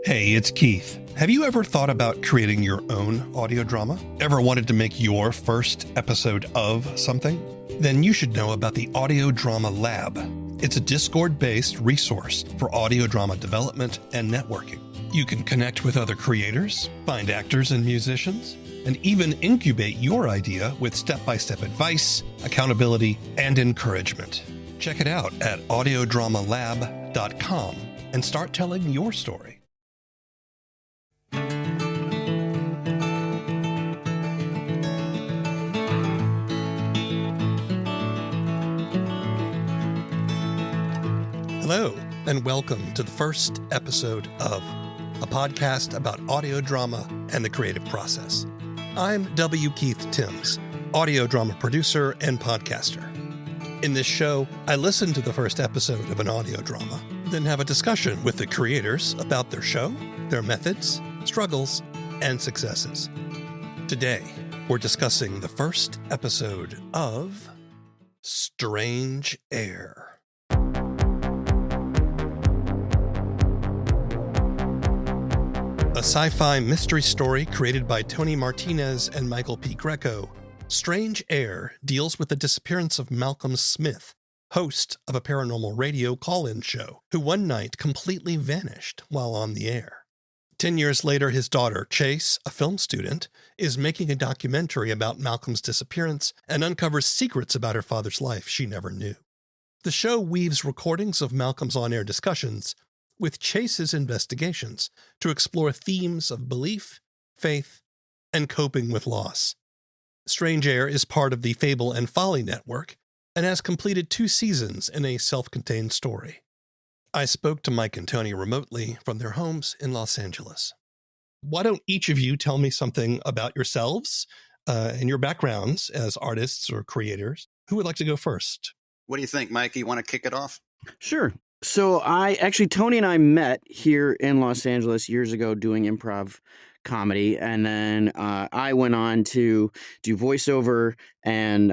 Hey, it's Keith. Have you ever thought about creating your own audio drama? Ever wanted to make your first episode of something? Then you should know about the Audio Drama Lab. It's a Discord-based resource for audio drama development and networking. You can connect with other creators, find actors and musicians, and even incubate your idea with step-by-step advice, accountability, and encouragement. Check it out at audiodramalab.com and start telling your story. Hello, and welcome to the first episode of a podcast about audio drama and the creative process. I'm W. Keith Timms, audio drama producer and podcaster. In this show, I listen to the first episode of an audio drama, then have a discussion with the creators about their show, their methods, struggles, and successes. Today, we're discussing the first episode of Strange Air. A sci-fi mystery story created by Tony Martinez and Michael P. Greco, Strange Air deals with the disappearance of Malcolm Smith, host of a paranormal radio call-in show, who one night completely vanished while on the air. 10 years later, his daughter, Chase, a film student, is making a documentary about Malcolm's disappearance and uncovers secrets about her father's life she never knew. The show weaves recordings of Malcolm's on-air discussions with Chase's investigations to explore themes of belief, faith, and coping with loss. Strange Air is part of the Fable and Folly network and has completed 2 seasons in a self-contained story. I spoke to Mike and Tony remotely from their homes in Los Angeles. Why don't each of you tell me something about yourselves and your backgrounds as artists or creators? Who would like to go first? What do you think, Mike? You want to kick it off? Sure. So Tony and I met here in Los Angeles years ago doing improv comedy. And then I went on to do voiceover and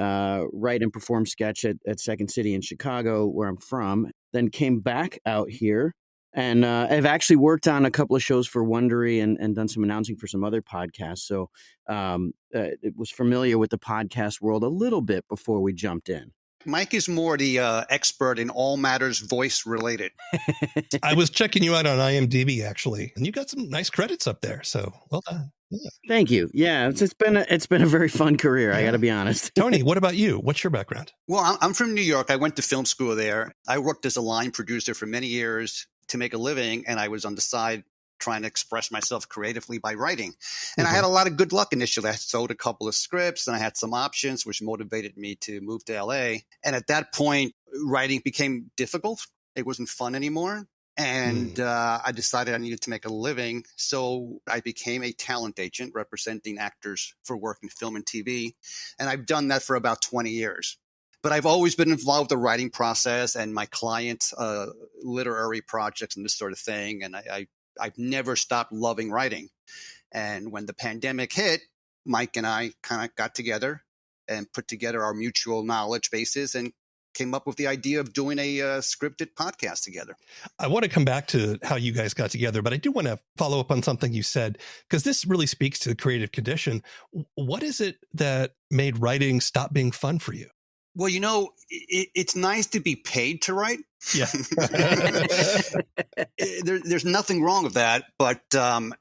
write and perform sketch at Second City in Chicago, where I'm from. Then came back out here and I've actually worked on a couple of shows for Wondery and done some announcing for some other podcasts. So it was familiar with the podcast world a little bit before we jumped in. Mike is more the expert in all matters voice related. I was checking you out on IMDb, actually, and you got some nice credits up there. So well done. Yeah. Thank you. Yeah, it's been a very fun career. Yeah. I got to be honest. Tony, what about you? What's your background? Well, I'm from New York. I went to film school there. I worked as a line producer for many years to make a living, and I was on the side trying to express myself creatively by writing. And I had a lot of good luck initially. I sold a couple of scripts and I had some options, which motivated me to move to LA. And at that point, writing became difficult. It wasn't fun anymore. And I decided I needed to make a living. So I became a talent agent representing actors for work in film and TV. And I've done that for about 20 years. But I've always been involved in the writing process and my clients' literary projects and this sort of thing. And I've never stopped loving writing. And when the pandemic hit, Mike and I kind of got together and put together our mutual knowledge bases and came up with the idea of doing a scripted podcast together. I want to come back to how you guys got together, but I do want to follow up on something you said, because this really speaks to the creative condition. What is it that made writing stop being fun for you? Well, it's nice to be paid to write. Yeah. There's nothing wrong with that. But at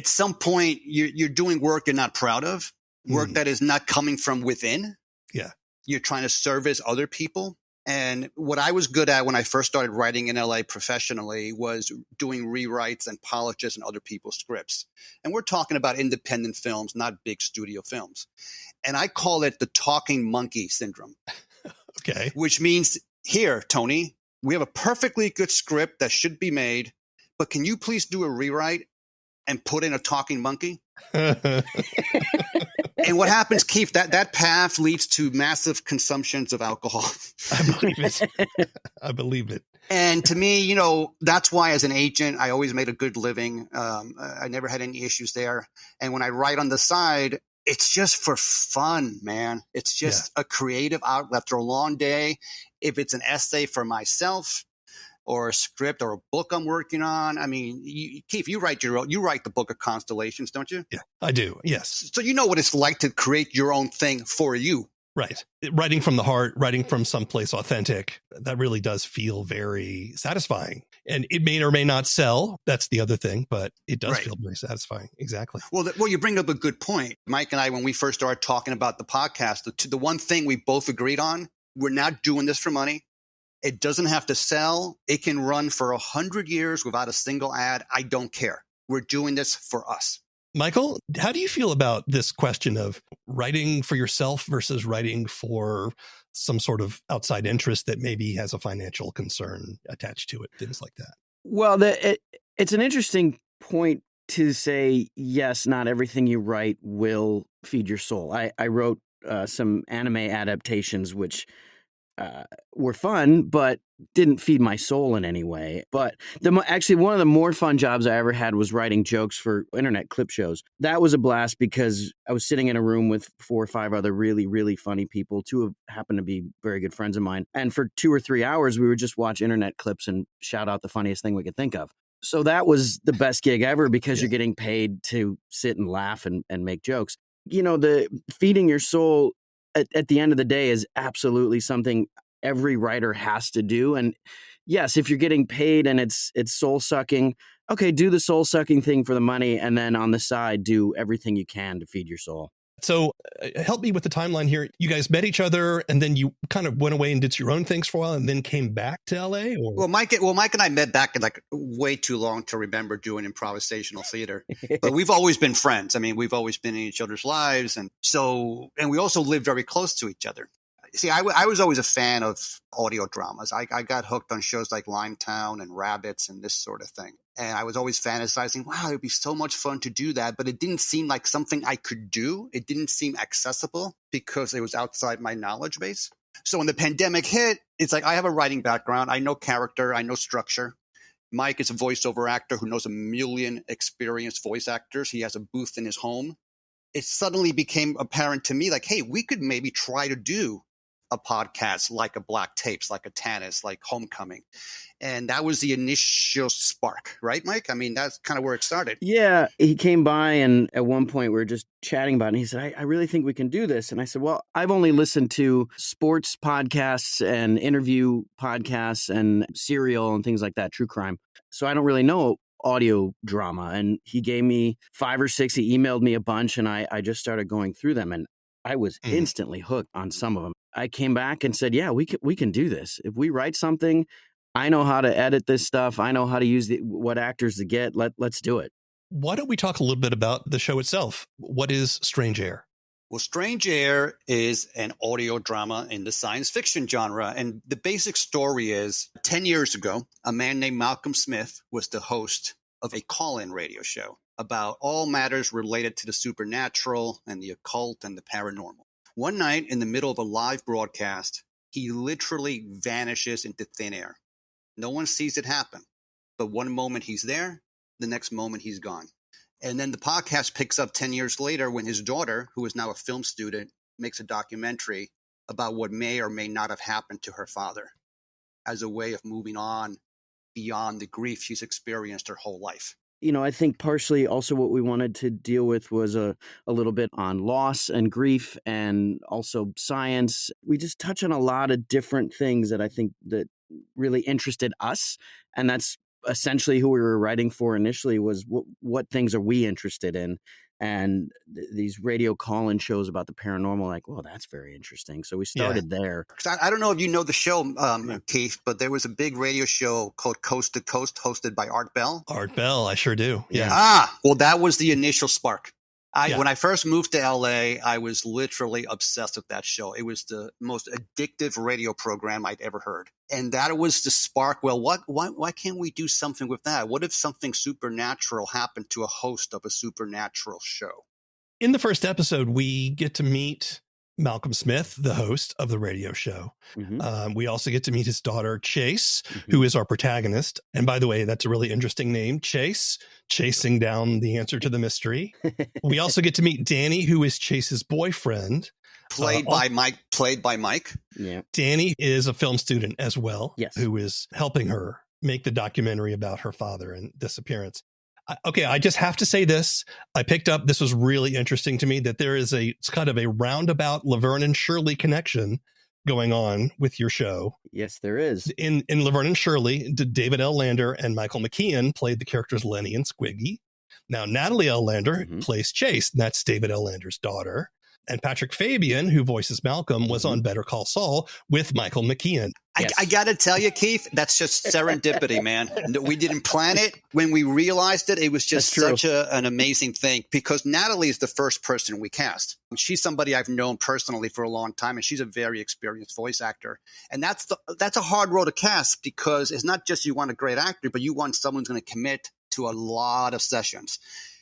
some point, you're doing work you're not proud of, work that is not coming from within. Yeah. You're trying to service other people. And what I was good at when I first started writing in LA professionally was doing rewrites and polishes in other people's scripts. And we're talking about independent films, not big studio films. And I call it the talking monkey syndrome. Okay. Which means, here, Tony, we have a perfectly good script that should be made, but can you please do a rewrite and put in a talking monkey? And what happens, Keith, that path leads to massive consumptions of alcohol. I believe it. I believe it. And to me, that's why as an agent, I always made a good living. I never had any issues there. And when I write on the side, it's just for fun, man. It's just a creative outlet after a long day. If it's an essay for myself or a script or a book I'm working on. I mean, Keith, you write the book of Constellations, don't you? Yeah, I do. Yes. So you know what it's like to create your own thing for you. Right. Writing from the heart, writing from someplace authentic, that really does feel very satisfying. And it may or may not sell. That's the other thing, but it does feel very satisfying. Exactly. Well, you bring up a good point. Mike and I, when we first started talking about the podcast, the one thing we both agreed on, we're not doing this for money. It doesn't have to sell. It can run for 100 years without a single ad. I don't care. We're doing this for us. Michael, how do you feel about this question of writing for yourself versus writing for some sort of outside interest that maybe has a financial concern attached to it, things like that? Well, it's an interesting point to say, yes, not everything you write will feed your soul. I wrote some anime adaptations, which were fun, but didn't feed my soul in any way. But actually, one of the more fun jobs I ever had was writing jokes for internet clip shows. That was a blast because I was sitting in a room with 4 or 5 other really, really funny people. 2 of happened to be very good friends of mine. And for 2 or 3 hours, we would just watch internet clips and shout out the funniest thing we could think of. So that was the best gig ever because you're getting paid to sit and laugh and make jokes. You know, the feeding your soul at the end of the day is absolutely something every writer has to do. And yes, if you're getting paid and it's soul sucking, okay, do the soul sucking thing for the money. And then on the side, do everything you can to feed your soul. So help me with the timeline here. You guys met each other and then you kind of went away and did your own things for a while and then came back to LA? Or? Well, Mike and I met back in like way too long to remember doing improvisational theater. But we've always been friends. I mean, we've always been in each other's lives. And we also lived very close to each other. See, I was always a fan of audio dramas. I got hooked on shows like Limetown and Rabbits and this sort of thing. And I was always fantasizing, wow, it'd be so much fun to do that. But it didn't seem like something I could do. It didn't seem accessible because it was outside my knowledge base. So when the pandemic hit, it's like I have a writing background. I know character. I know structure. Mike is a voiceover actor who knows a million experienced voice actors. He has a booth in his home. It suddenly became apparent to me like, hey, we could maybe try to do a podcast like a Black Tapes, like a Tannis, like Homecoming. And that was the initial spark, right, Mike? I mean, that's kind of where it started. Yeah, he came by and at one point we were just chatting about it. And he said, I really think we can do this. And I said, well, I've only listened to sports podcasts and interview podcasts and serial and things like that, true crime. So I don't really know audio drama. And he gave me 5 or 6. He emailed me a bunch and I just started going through them. And I was instantly hooked on some of them. I came back and said, yeah, we can do this. If we write something, I know how to edit this stuff. I know how to use what actors to get. Let's do it. Why don't we talk a little bit about the show itself? What is Strange Air? Well, Strange Air is an audio drama in the science fiction genre. And the basic story is 10 years ago, a man named Malcolm Smith was the host of a call-in radio show about all matters related to the supernatural and the occult and the paranormal. One night in the middle of a live broadcast, he literally vanishes into thin air. No one sees it happen, but one moment he's there, the next moment he's gone. And then the podcast picks up 10 years later when his daughter, who is now a film student, makes a documentary about what may or may not have happened to her father as a way of moving on beyond the grief she's experienced her whole life. You know, I think partially also what we wanted to deal with was a little bit on loss and grief and also science. We just touch on a lot of different things that I think that really interested us. And that's essentially who we were writing for initially was what things are we interested in? And these radio call-in shows about the paranormal, like, well, that's very interesting. So we started there. I don't know if you know the show, Keith, but there was a big radio show called Coast to Coast hosted by Art Bell. Art Bell, I sure do. Yeah. Well, that was the initial spark. When I first moved to LA, I was literally obsessed with that show. It was the most addictive radio program I'd ever heard. And that was the spark. Well, why can't we do something with that? What if something supernatural happened to a host of a supernatural show? In the first episode, we get to meet Malcolm Smith, the host of the radio show. Mm-hmm. We also get to meet his daughter, Chase, who is our protagonist. And by the way, that's a really interesting name, Chase, chasing down the answer to the mystery. We also get to meet Danny, who is Chase's boyfriend. Played by Mike. Yeah. Danny is a film student as well, yes, who is helping her make the documentary about her father and disappearance. Okay, I just have to say this. I picked up, this was really interesting to me, that there is it's kind of a roundabout Laverne and Shirley connection going on with your show. Yes, there is. In Laverne and Shirley, David L. Lander and Michael McKean played the characters Lenny and Squiggy. Now, Natalie L. Lander plays Chase, and that's David L. Lander's daughter. And Patrick Fabian, who voices Malcolm, was on Better Call Saul with Michael McKean. Yes. I got to tell you, Keith, that's just serendipity, man. We didn't plan it. When we realized it, it was just such an amazing thing, because Natalie is the first person we cast. She's somebody I've known personally for a long time, and she's a very experienced voice actor. And that's a hard role to cast, because it's not just you want a great actor, but you want someone who's going to commit to a lot of sessions.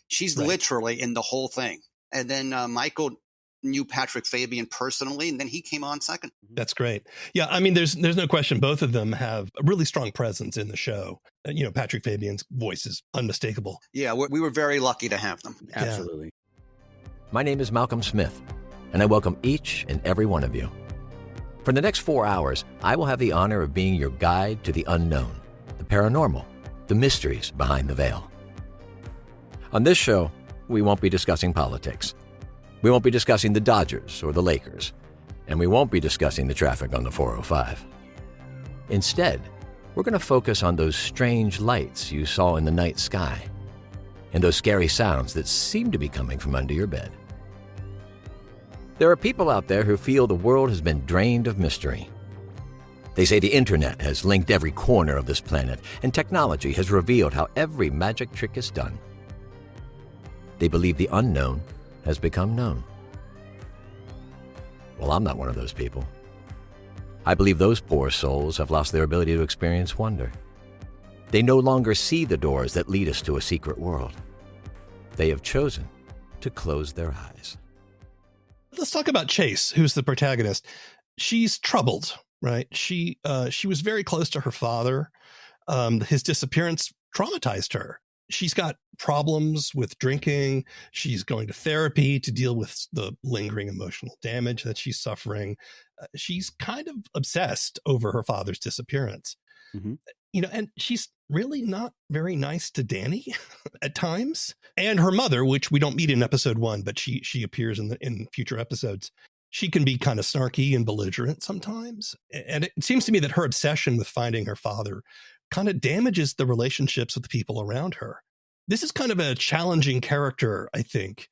She's literally in the whole thing. And then Michael knew Patrick Fabian personally, and then he came on second. That's great. Yeah, I mean, there's no question. Both of them have a really strong presence in the show. Patrick Fabian's voice is unmistakable. Yeah, we were very lucky to have them. Absolutely. My name is Malcolm Smith, and I welcome each and every one of you. For the next 4 hours, I will have the honor of being your guide to the unknown, the paranormal, the mysteries behind the veil. On this show, we won't be discussing politics. We won't be discussing the Dodgers or the Lakers, and we won't be discussing the traffic on the 405. Instead, we're going to focus on those strange lights you saw in the night sky and those scary sounds that seem to be coming from under your bed. There are people out there who feel the world has been drained of mystery. They say the internet has linked every corner of this planet, and technology has revealed how every magic trick is done. They believe the unknown has become known. Well, I'm not one of those people. I believe those poor souls have lost their ability to experience wonder. They no longer see the doors that lead us to a secret world. They have chosen to close their eyes. Let's talk about Chase, who's the protagonist. She's troubled, right? She was very close to her father. His disappearance traumatized her. She's got problems with drinking. She's going to therapy to deal with the lingering emotional damage that she's suffering. She's kind of obsessed over her father's disappearance. And she's really not very nice to Danny at times, and her mother, which we don't meet in episode 1, but she appears in future episodes. She can be kind of snarky and belligerent sometimes. And it seems to me that her obsession with finding her father kind of damages the relationships with the people around her. This is kind of a challenging character, I think.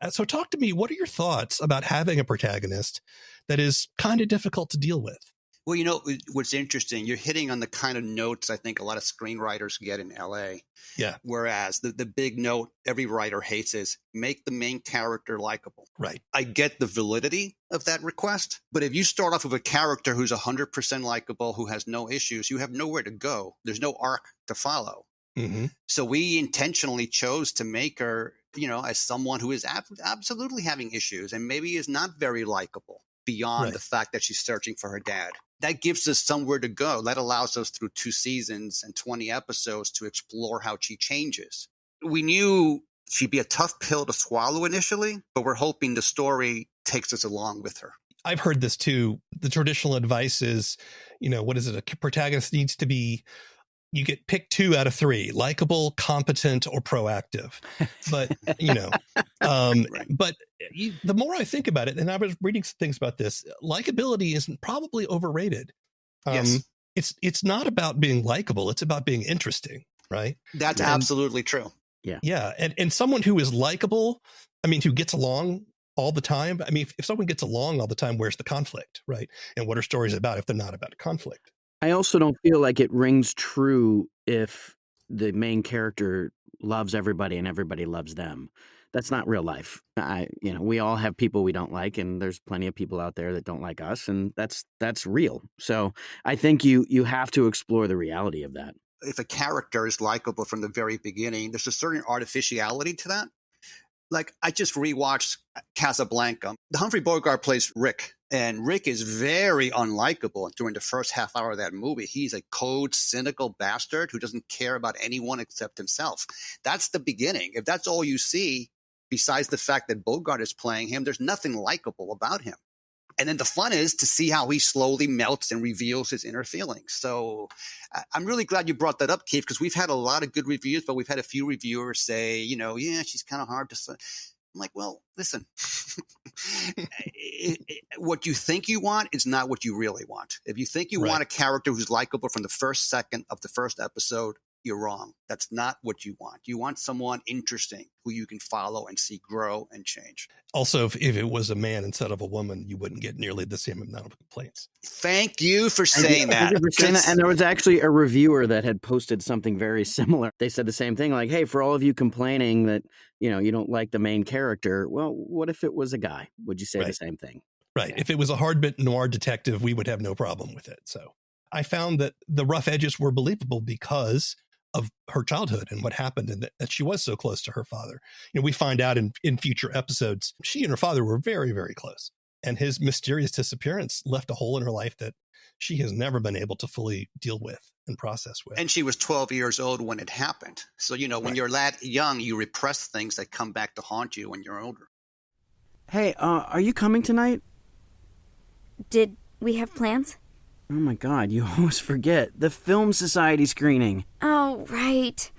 So talk to me. What are your thoughts about having a protagonist that is kind of difficult to deal with? Well, what's interesting, you're hitting on the kind of notes I think a lot of screenwriters get in LA. Yeah. Whereas the big note every writer hates is make the main character likable. Right. I get the validity of that request, but if you start off with a character who's 100% likable, who has no issues, you have nowhere to go. There's no arc to follow. So we intentionally chose to make her, as someone who is absolutely having issues and maybe is not very likable beyond the fact that she's searching for her dad. That gives us somewhere to go. That allows us through 2 seasons and 20 episodes to explore how she changes. We knew she'd be a tough pill to swallow initially, but we're hoping the story takes us along with her. I've heard this too. The traditional advice is, what is it? A protagonist needs to be, you get pick 2 out of 3, likable, competent, or proactive. But, but the more I think about it, and I was reading some things about this, likability is probably overrated. Yes. It's not about being likable. It's about being interesting, right? That's absolutely true. Yeah. Yeah. And someone who is likable, who gets along all the time. If someone gets along all the time, where's the conflict, right? And what are stories about if they're not about a conflict? I also don't feel like it rings true if the main character loves everybody and everybody loves them. That's not real life. We all have people we don't like, and there's plenty of people out there that don't like us, and that's real. So I think you have to explore the reality of that. If a character is likable from the very beginning, there's a certain artificiality to that. Like, I just rewatched Casablanca. Humphrey Bogart plays Rick, and Rick is very unlikable during the first half hour of that movie. He's a cold, cynical bastard who doesn't care about anyone except himself. That's the beginning. If that's all you see, besides the fact that Bogart is playing him, there's nothing likable about him. And then the fun is to see how he slowly melts and reveals his inner feelings. So I'm really glad you brought that up, Keith, because we've had a lot of good reviews, but we've had a few reviewers say, yeah, she's kind of hard to say. I'm like, well, listen, what you think you want is not what you really want. If you think you want a character who's likable from the first second of the first episode, you're wrong. That's not what you want. You want someone interesting who you can follow and see grow and change. Also, if it was a man instead of a woman, you wouldn't get nearly the same amount of complaints. Thank you for saying that. And there was actually a reviewer that had posted something very similar. They said the same thing, like, hey, for all of you complaining that, you don't like the main character, well, what if it was a guy? Would you say the same thing? Right. Yeah. If it was a hard-bit noir detective, we would have no problem with it. So I found that the rough edges were believable because of her childhood and what happened, and that she was so close to her father. We find out in future episodes, she and her father were very, very close. And his mysterious disappearance left a hole in her life that she has never been able to fully deal with and process with. And she was 12 years old when it happened. So, when you're that young, you repress things that come back to haunt you when you're older. Hey, are you coming tonight? Did we have plans? Oh my God, you always forget. The Film Society screening. Oh, right.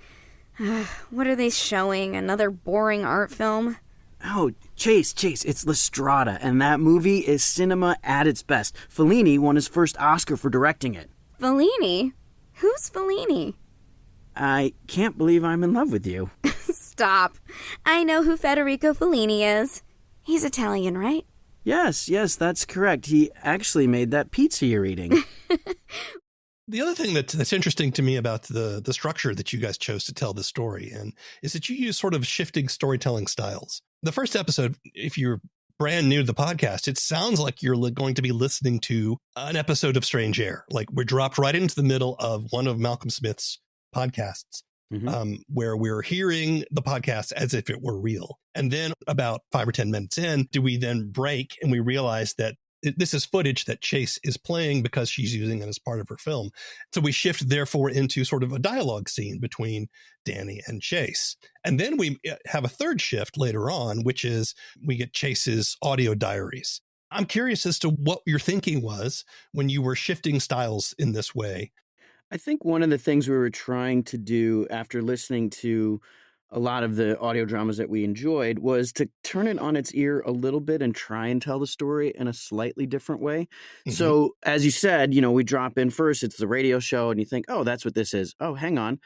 What are they showing? Another boring art film? Oh, Chase, it's La Strada, and that movie is cinema at its best. Fellini won his first Oscar for directing it. Fellini? Who's Fellini? I can't believe I'm in love with you. Stop. I know who Federico Fellini is. He's Italian, right? Yes, that's correct. He actually made that pizza you're eating. The other thing that's interesting to me about the structure that you guys chose to tell the story is that you use sort of shifting storytelling styles. The first episode, if you're brand new to the podcast, it sounds like you're going to be listening to an episode of Strange Air. Like we're dropped right into the middle of one of Malcolm Smith's podcasts. Where we're hearing the podcast as if it were real. And then about 5 or 10 minutes in, do we then break and we realize that this is footage that Chase is playing because she's using it as part of her film. So we shift, therefore, into sort of a dialogue scene between Danny and Chase. And then we have a third shift later on, which is we get Chase's audio diaries. I'm curious as to what your thinking was when you were shifting styles in this way. I think one of the things we were trying to do after listening to a lot of the audio dramas that we enjoyed was to turn it on its ear a little bit and try and tell the story in a slightly different way. Mm-hmm. So as you said, we drop in first, it's the radio show and you think, oh, that's what this is. Oh, hang on.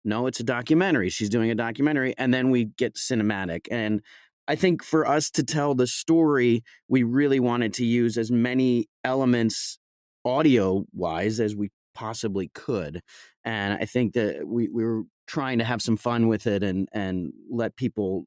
No, it's a documentary. She's doing a documentary. And then we get cinematic. And I think for us to tell the story, we really wanted to use as many elements audio-wise as we possibly could. And I think that we were trying to have some fun with it and let people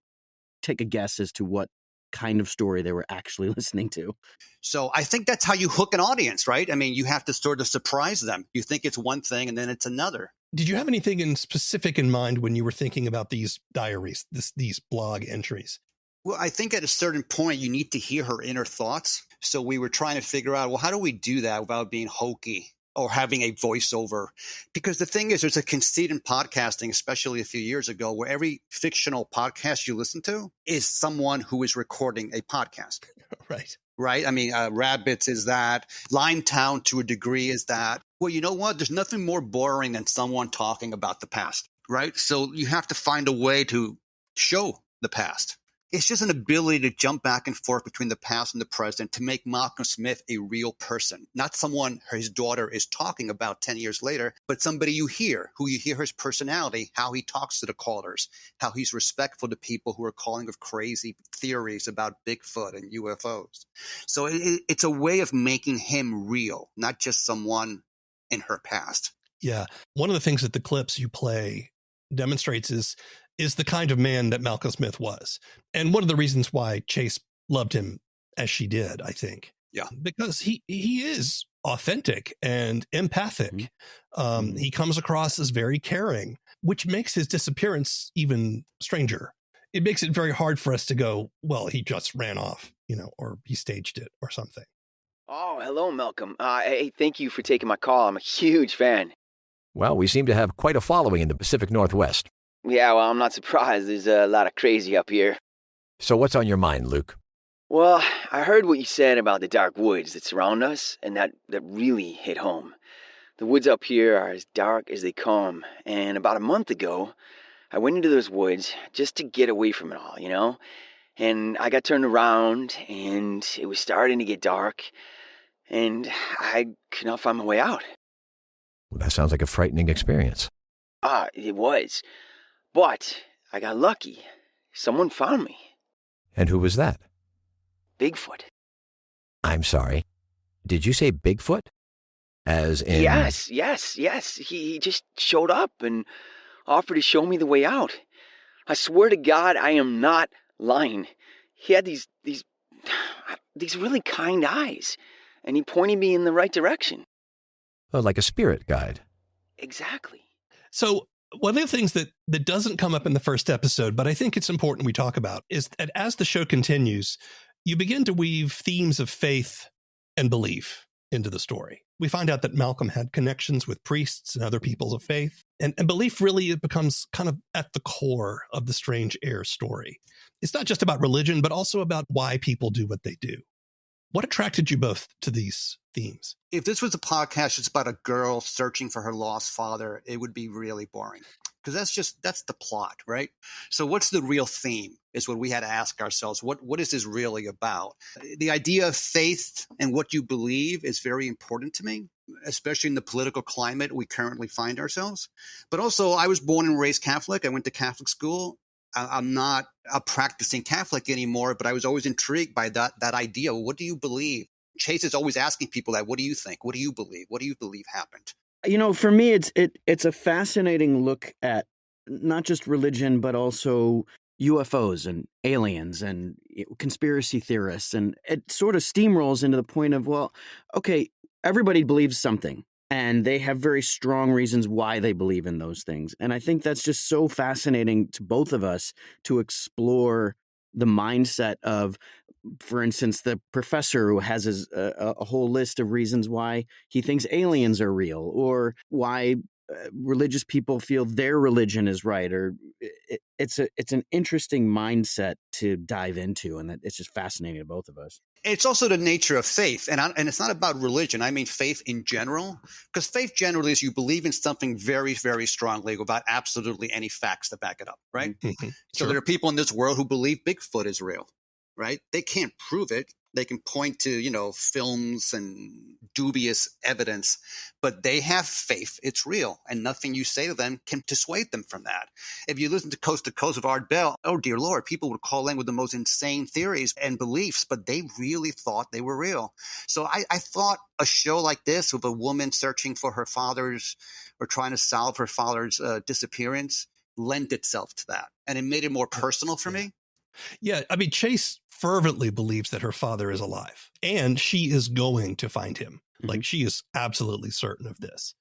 take a guess as to what kind of story they were actually listening to. So I think that's how you hook an audience, right? I mean, you have to sort of surprise them. You think it's one thing and then it's another. Did you have anything in specific in mind when you were thinking about these diaries, these blog entries? Well, I think at a certain point, you need to hear her inner thoughts. So we were trying to figure out, well, how do we do that without being hokey or having a voiceover? Because the thing is, there's a conceit in podcasting, especially a few years ago, where every fictional podcast you listen to is someone who is recording a podcast. Right? I mean, Rabbits is that. Limetown, to a degree, is that. Well, you know what? There's nothing more boring than someone talking about the past, right? So you have to find a way to show the past. It's just an ability to jump back and forth between the past and the present to make Malcolm Smith a real person, not someone his daughter is talking about 10 years later, but somebody you hear, who you hear his personality, how he talks to the callers, how he's respectful to people who are calling of crazy theories about Bigfoot and UFOs. So it's a way of making him real, not just someone in her past. Yeah. One of the things that the clips you play demonstrates is the kind of man that Malcolm Smith was. And one of the reasons why Chase loved him as she did, I think. Yeah. Because he is authentic and empathic. Mm-hmm. He comes across as very caring, which makes his disappearance even stranger. It makes it very hard for us to go, well, he just ran off, or he staged it or something. Oh, hello, Malcolm. Hey, thank you for taking my call. I'm a huge fan. Well, we seem to have quite a following in the Pacific Northwest. Yeah, well, I'm not surprised. There's a lot of crazy up here. So what's on your mind, Luke? Well, I heard what you said about the dark woods that surround us, and that really hit home. The woods up here are as dark as they come, and about a month ago, I went into those woods just to get away from it all, you know? And I got turned around, and it was starting to get dark, and I could not find my way out. Well, that sounds like a frightening experience. It was. But I got lucky. Someone found me. And who was that? Bigfoot. I'm sorry. Did you say Bigfoot? As in... Yes. He just showed up and offered to show me the way out. I swear to God, I am not lying. He had these really kind eyes, and he pointed me in the right direction. Oh, like a spirit guide. Exactly. So one of the things that doesn't come up in the first episode, but I think it's important we talk about, is that as the show continues, you begin to weave themes of faith and belief into the story. We find out that Malcolm had connections with priests and other peoples of faith, and belief really becomes kind of at the core of the Strange Air story. It's not just about religion, but also about why people do what they do. What attracted you both to these themes? If this was a podcast that's about a girl searching for her lost father, it would be really boring, because that's the plot, right? So what's the real theme is what we had to ask ourselves. What is this really about? The idea of faith and what you believe is very important to me, especially in the political climate we currently find ourselves. But also, I was born and raised Catholic. I went to Catholic school. I'm not a practicing Catholic anymore, but I was always intrigued by that idea. What do you believe? Chase is always asking people that. What do you think? What do you believe? What do you believe happened? You know, for me, it's a fascinating look at not just religion, but also UFOs and aliens and conspiracy theorists. And it sort of steamrolls into the point of, well, okay, everybody believes something, and they have very strong reasons why they believe in those things. And I think that's just so fascinating to both of us to explore the mindset of, for instance, the professor who has a whole list of reasons why he thinks aliens are real, or why religious people feel their religion is right, or it's an interesting mindset to dive into, and it's just fascinating to both of us. It's also the nature of faith, and it's not about religion. I mean faith in general, because faith generally is you believe in something very, very strongly without absolutely any facts to back it up, right? Mm-hmm. So there are people in this world who believe Bigfoot is real, right? They can't prove it. They can point to, films and dubious evidence, but they have faith it's real, and nothing you say to them can dissuade them from that. If you listen to Coast with Art Bell, oh dear Lord, people would call in with the most insane theories and beliefs, but they really thought they were real. So I thought a show like this with a woman searching for her father's or trying to solve her father's disappearance lent itself to that, and it made it more personal for me. Yeah, I mean, Chase fervently believes that her father is alive, and she is going to find him. Mm-hmm. Like, she is absolutely certain of this.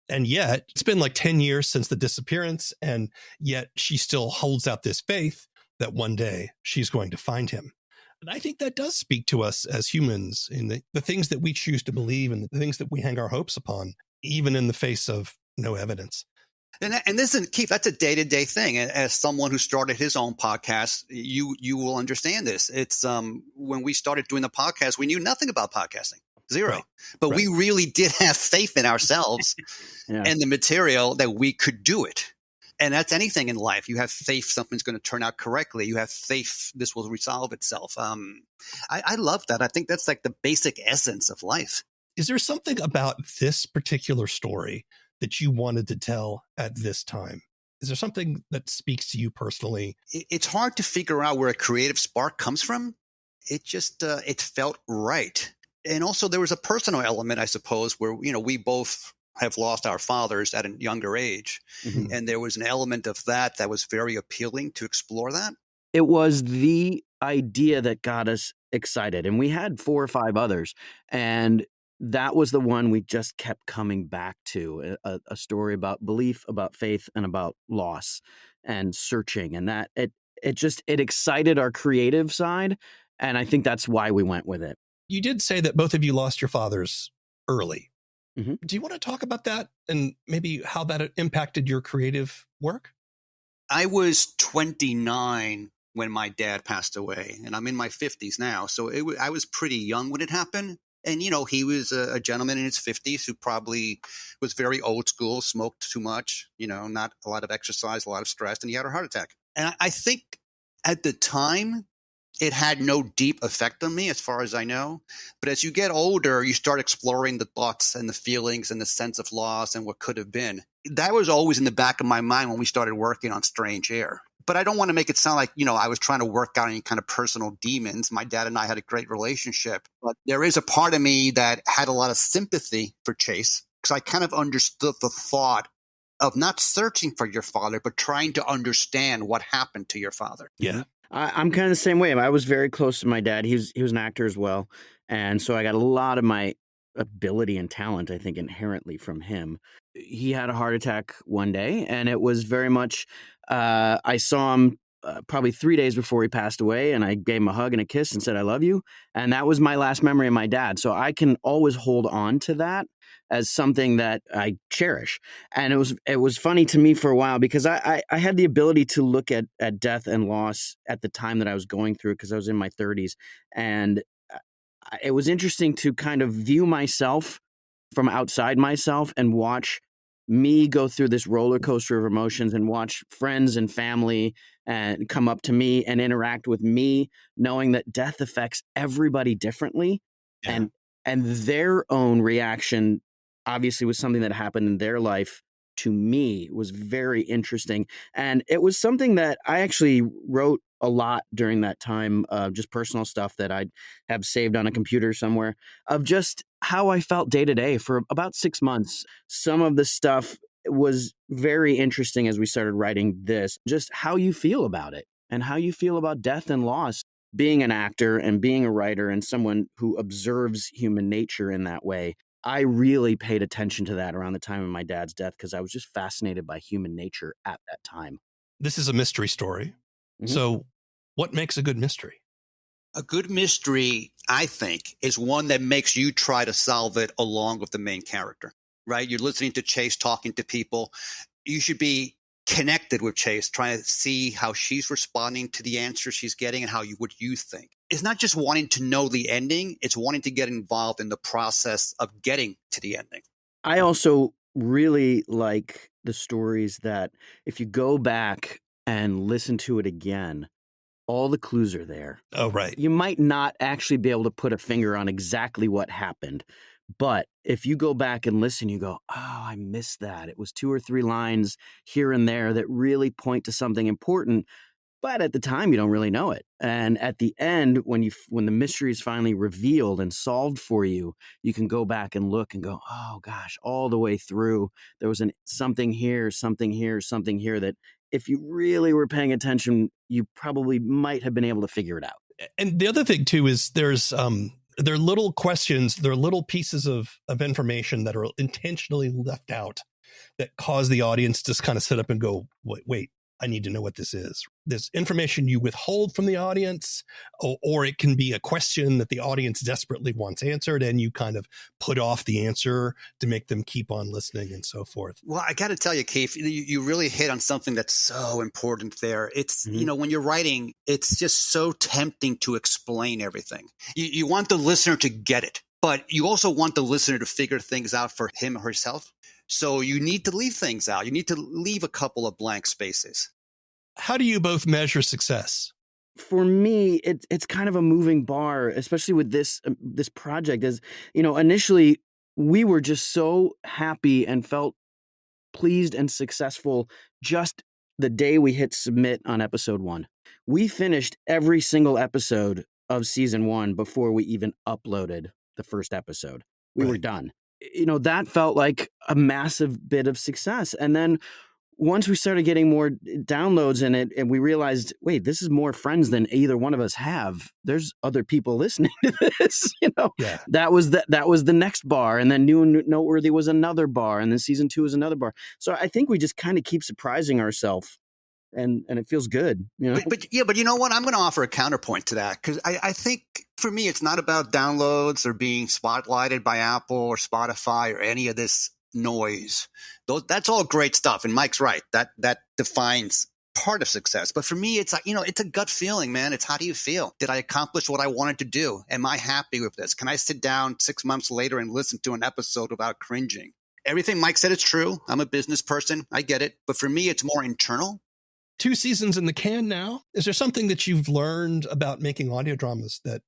And yet, it's been like 10 years since the disappearance, and yet she still holds out this faith that one day she's going to find him. And I think that does speak to us as humans in the things that we choose to believe and the things that we hang our hopes upon, even in the face of no evidence. And this is, Keith, that's a day-to-day thing. And as someone who started his own podcast, you will understand this. It's when we started doing the podcast, we knew nothing about podcasting, zero. Right. But we really did have faith in ourselves and the material that we could do it. And that's anything in life. You have faith something's going to turn out correctly. You have faith this will resolve itself. I love that. I think that's like the basic essence of life. Is there something about this particular story that you wanted to tell at this time? Is there something that speaks to you personally? It's hard to figure out where a creative spark comes from. It just, it felt right. And also there was a personal element, I suppose, where, we both have lost our fathers at a younger age. Mm-hmm. And there was an element of that was very appealing to explore that. It was the idea that got us excited. And we had 4 or 5 others. And that was the one we just kept coming back to, a story about belief, about faith, and about loss and searching. And that it excited our creative side. And I think that's why we went with it. You did say that both of you lost your fathers early. Mm-hmm. Do you want to talk about that and maybe how that impacted your creative work? I was 29 when my dad passed away, and I'm in my 50s now. So I was pretty young when it happened. And, he was a gentleman in his 50s who probably was very old school, smoked too much, not a lot of exercise, a lot of stress, and he had a heart attack. And I think at the time, it had no deep effect on me as far as I know. But as you get older, you start exploring the thoughts and the feelings and the sense of loss and what could have been. That was always in the back of my mind when we started working on Strange Air. But I don't want to make it sound like, I was trying to work out any kind of personal demons. My dad and I had a great relationship. But there is a part of me that had a lot of sympathy for Chase because I kind of understood the thought of not searching for your father, but trying to understand what happened to your father. Yeah. I'm kind of the same way. I was very close to my dad. He was an actor as well. And so I got a lot of my ability and talent, I think, inherently from him. He had a heart attack one day, and it was very much, I saw him probably 3 days before he passed away, and I gave him a hug and a kiss and said, I love you. And that was my last memory of my dad. So I can always hold on to that as something that I cherish. And it was funny to me for a while because I had the ability to look at death and loss at the time that I was going through because I was in my 30s. And it was interesting to kind of view myself from outside myself and watch me go through this roller coaster of emotions and watch friends and family and come up to me and interact with me, knowing that death affects everybody differently. Yeah. And their own reaction obviously was something that happened in their life to me was very interesting. And it was something that I actually wrote a lot during that time, just personal stuff that I have saved on a computer somewhere of just how I felt day to day for about 6 months. Some of the stuff was very interesting as we started writing this, just how you feel about it and how you feel about death and loss. Being an actor and being a writer and someone who observes human nature in that way, I really paid attention to that around the time of my dad's death because I was just fascinated by human nature at that time. This is a mystery story. Mhm. So what makes a good mystery? A good mystery, I think, is one that makes you try to solve it along with the main character, right? You're listening to Chase talking to people. You should be connected with Chase, trying to see how she's responding to the answers she's getting and what you think. It's not just wanting to know the ending. It's wanting to get involved in the process of getting to the ending. I also really like the stories that if you go back and listen to it again, all the clues are there. Oh, right. You might not actually be able to put a finger on exactly what happened. But if you go back and listen, you go, oh, I missed that. It was 2 or 3 lines here and there that really point to something important. But at the time, you don't really know it. And at the end, when the mystery is finally revealed and solved for you, you can go back and look and go, oh, gosh, all the way through. There was something here, something here, something here that if you really were paying attention, you probably might have been able to figure it out. And the other thing, too, is there are little questions, there are little pieces of information that are intentionally left out that cause the audience to kind of sit up and go, wait, I need to know what this is. There's information you withhold from the audience, or it can be a question that the audience desperately wants answered, and you kind of put off the answer to make them keep on listening and so forth. Well, I got to tell you, Keith, you really hit on something that's so important there. It's, when you're writing, it's just so tempting to explain everything. You want the listener to get it, but you also want the listener to figure things out for him or herself. So you need to leave things out. You need to leave a couple of blank spaces. How do you both measure success? For me, it's kind of a moving bar, especially with this project. As initially we were just so happy and felt pleased and successful just the day we hit submit on episode 1. We finished every single episode of season 1 before we even uploaded the first episode. We were done. That felt like a massive bit of success. And then once we started getting more downloads in it and we realized, wait, this is more friends than either one of us have. There's other people listening to this, Yeah. That was the next bar. And then New and Noteworthy was another bar. And then season 2 is another bar. So I think we just kind of keep surprising ourselves. And it feels good, But you know what? I'm going to offer a counterpoint to that because I think for me, it's not about downloads or being spotlighted by Apple or Spotify or any of this noise. That's all great stuff. And Mike's right. That defines part of success. But for me, it's like, it's a gut feeling, man. It's how do you feel? Did I accomplish what I wanted to do? Am I happy with this? Can I sit down 6 months later and listen to an episode without cringing? Everything Mike said is true. I'm a business person. I get it. But for me, it's more internal. 2 seasons in the can now. Is there something that you've learned about making audio dramas that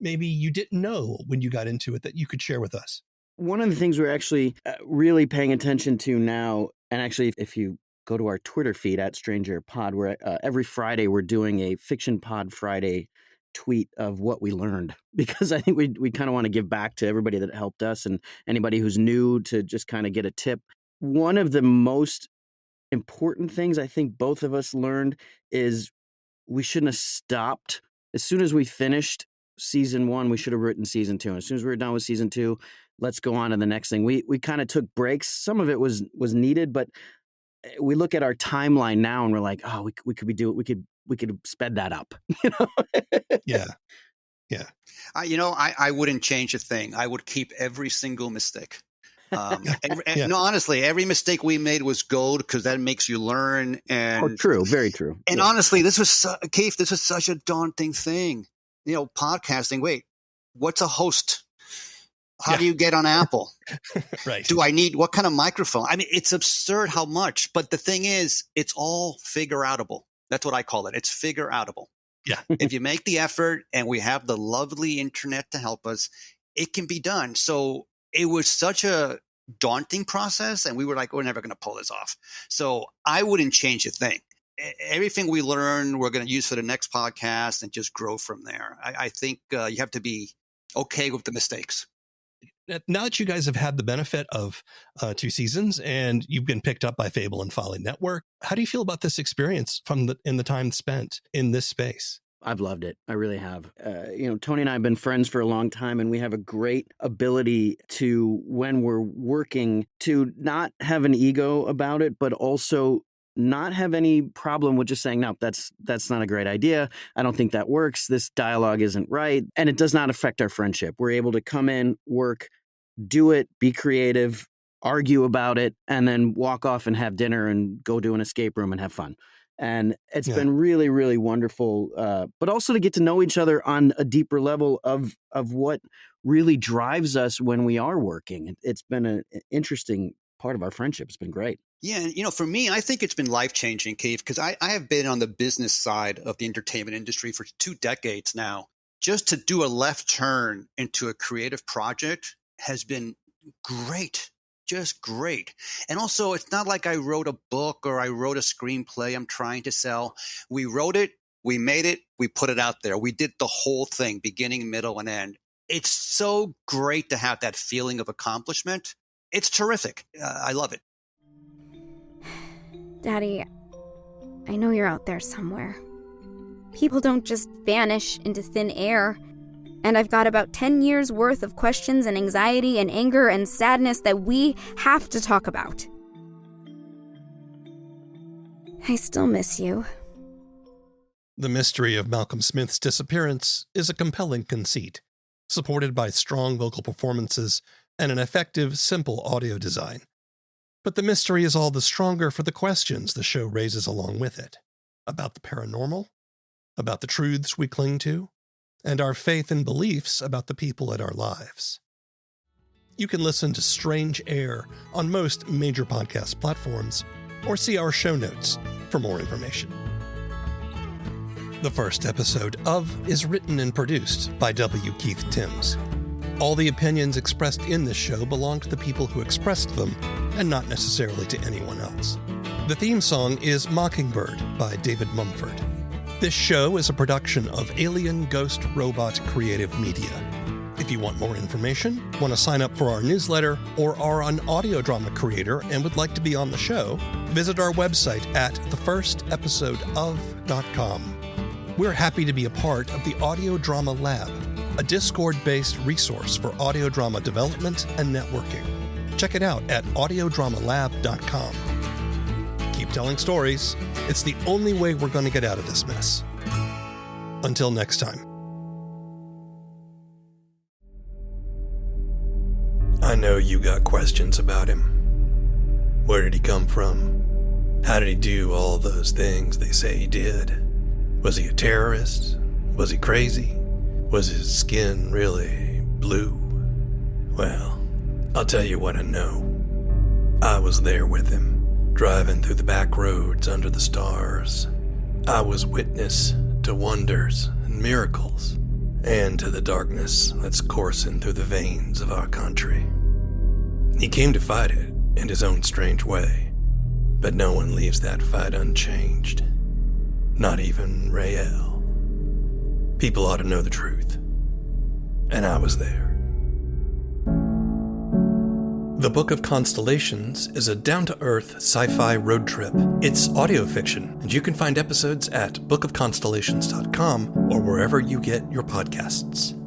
maybe you didn't know when you got into it that you could share with us? One of the things we're actually really paying attention to now, and actually if you go to our Twitter feed at Stranger Pod, where every Friday we're doing a Fiction Pod Friday tweet of what we learned, because I think we kind of want to give back to everybody that helped us and anybody who's new to just kind of get a tip. One of the most important things I think both of us learned is we shouldn't have stopped. As soon as we finished season 1, we should have written season 2. And as soon as we were done with season 2, let's go on to the next thing. We kind of took breaks. Some of it was needed, but we look at our timeline now and we're like, oh, we could sped that up. Yeah. I wouldn't change a thing. I would keep every single mistake. No, honestly, every mistake we made was gold because that makes you learn. And true, very true. And honestly, this was Keith. This was such a daunting thing. Podcasting. Wait, what's a host? How do you get on Apple? Right. Do I need what kind of microphone? I mean, it's absurd how much. But the thing is, it's all figure-outable. That's what I call it. It's figure-outable. Yeah. If you make the effort and we have the lovely internet to help us, it can be done. So it was such a daunting process, and we were like, we're never going to pull this off. So I wouldn't change a thing. Everything we learn, we're going to use for the next podcast and just grow from there. I think you have to be okay with the mistakes. Now that you guys have had the benefit of 2 seasons and you've been picked up by Fable and Folly Network, how do you feel about this experience in the time spent in this space? I've loved it. I really have. Tony and I have been friends for a long time, and we have a great ability to, when we're working, to not have an ego about it, but also not have any problem with just saying, no, that's not a great idea. I don't think that works. This dialogue isn't right. And it does not affect our friendship. We're able to come in, work, do it, be creative, argue about it, and then walk off and have dinner and go to an escape room and have fun. And it's been really, really wonderful, but also to get to know each other on a deeper level of what really drives us when we are working. It's been an interesting part of our friendship. It's been great. Yeah. And, for me, I think it's been life-changing, Keith, because I have been on the business side of the entertainment industry for 2 decades now. Just to do a left turn into a creative project has been great. Just great. And also, it's not like I wrote a book or I wrote a screenplay I'm trying to sell. We wrote it, we made it, we put it out there. We did the whole thing, beginning, middle, and end. It's so great to have that feeling of accomplishment. It's terrific. I love it. Daddy, I know you're out there somewhere. People don't just vanish into thin air. And I've got about 10 years worth of questions and anxiety and anger and sadness that we have to talk about. I still miss you. The mystery of Malcolm Smith's disappearance is a compelling conceit, supported by strong vocal performances and an effective, simple audio design. But the mystery is all the stronger for the questions the show raises along with it, about the paranormal, about the truths we cling to, and our faith and beliefs about the people in our lives. You can listen to Strange Air on most major podcast platforms, or see our show notes for more information. The first episode of is written and produced by W. Keith Timms. All the opinions expressed in this show belong to the people who expressed them, and not necessarily to anyone else. The theme song is Mockingbird by David Mumford. This show is a production of Alien Ghost Robot Creative Media. If you want more information, want to sign up for our newsletter, or are an audio drama creator and would like to be on the show, visit our website at thefirstepisodeof.com. We're happy to be a part of the Audio Drama Lab, a Discord-based resource for audio drama development and networking. Check it out at audiodramalab.com. Keep telling stories. It's the only way we're going to get out of this mess. Until next time. I know you got questions about him. Where did he come from? How did he do all those things they say he did? Was he a terrorist? Was he crazy? Was his skin really blue? Well, I'll tell you what I know. I was there with him, driving through the back roads under the stars. I was witness to wonders and miracles, and to the darkness that's coursing through the veins of our country. He came to fight it in his own strange way, but no one leaves that fight unchanged. Not even Rael. People ought to know the truth. And I was there. The Book of Constellations is a down-to-earth sci-fi road trip. It's audio fiction, and you can find episodes at bookofconstellations.com or wherever you get your podcasts.